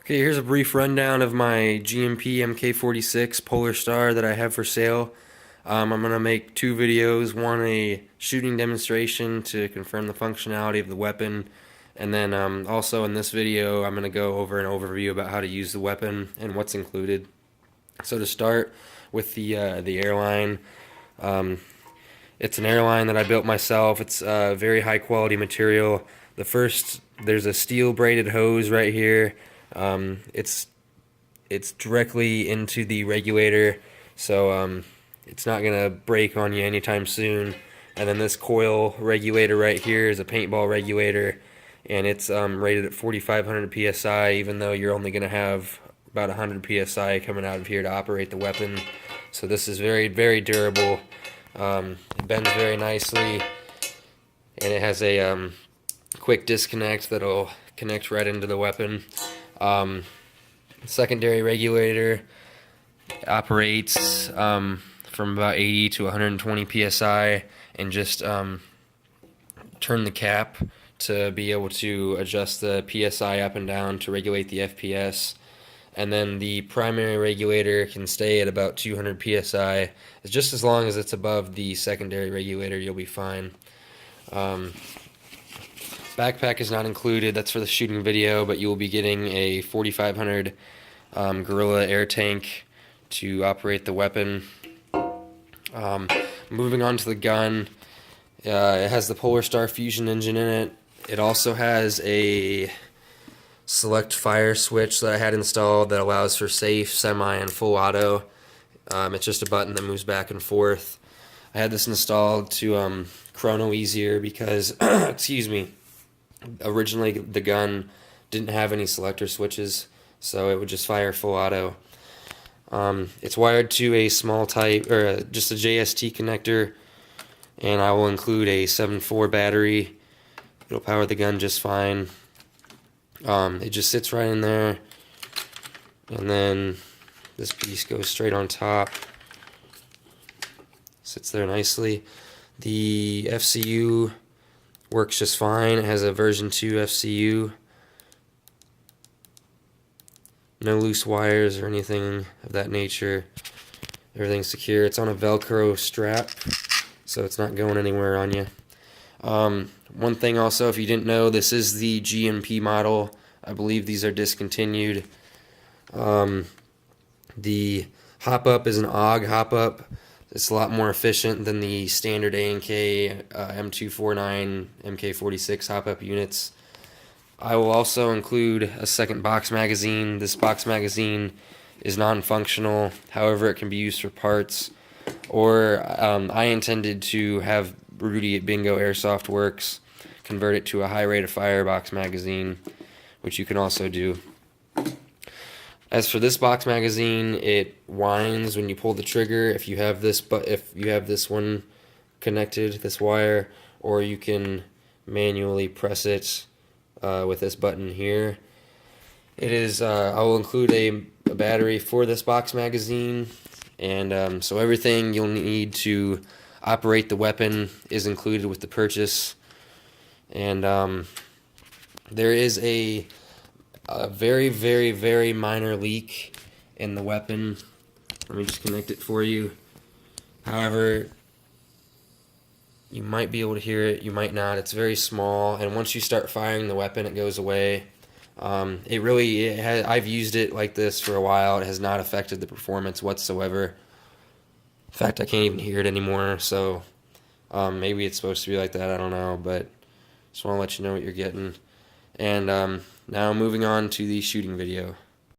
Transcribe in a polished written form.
Okay, here's a brief rundown of my GMP mk46 Polarstar that I have for sale. I'm going to make two videos, one a shooting demonstration to confirm the functionality of the weapon, and then also in this video I'm going to go over an overview about how to use the weapon and what's included. So to start with the airline, it's an airline that I built myself. It's very high quality material. There's a steel braided hose right here. It's directly into the regulator, so it's not gonna break on you anytime soon. And then this coil regulator right here is a paintball regulator, and it's rated at 4,500 psi, even though you're only gonna have about 100 psi coming out of here to operate the weapon. So this is very, very durable. It bends very nicely, and it has a quick disconnect that'll connect right into the weapon. Secondary regulator operates from about 80 to 120 psi, and just turn the cap to be able to adjust the psi up and down to regulate the FPS. And then the primary regulator can stay at about 200 psi. Just as long as it's above the secondary regulator, you'll be fine. Backpack is not included, that's for the shooting video, but you will be getting a 4,500 Gorilla air tank to operate the weapon. Moving on to the gun, it has the Polarstar fusion engine in it. It also has a select fire switch that I had installed that allows for safe, semi, and full auto. It's just a button that moves back and forth. I had this installed to chrono easier because, excuse me, originally the gun didn't have any selector switches, so it would just fire full auto. It's wired to a small type, or just a JST connector, and I will include a 7.4 battery. It'll power the gun just fine. It just sits right in there, and then this piece goes straight on top. Sits there nicely. The FCU works just fine. It has a version 2 FCU. No loose wires or anything of that nature. Everything's secure. It's on a Velcro strap, so it's not going anywhere on you. One thing also, if you didn't know, this is the GMP model. I believe these are discontinued. The hop-up is an AUG hop-up. It's a lot more efficient than the standard A&K M249 mk46 hop-up units. I will also include a second box magazine. This box magazine is non-functional, however it can be used for parts. Or I intended to have Rudy at Bingo Airsoft Works convert it to a high rate of fire box magazine, which you can also do. As for this box magazine, it winds when you pull the trigger. If you have this one connected, this wire, or you can manually press it with this button here. It is. I will include a battery for this box magazine, and so everything you'll need to operate the weapon is included with the purchase. And there is a very, very, very minor leak in the weapon. Let me just connect it for you. However, you might be able to hear it, you might not. It's very small, and once you start firing the weapon, it goes away. I've used it like this for a while. It has not affected the performance whatsoever. In fact, I can't even hear it anymore, so maybe it's supposed to be like that, I don't know, but just want to let you know what you're getting. And now moving on to the shooting video.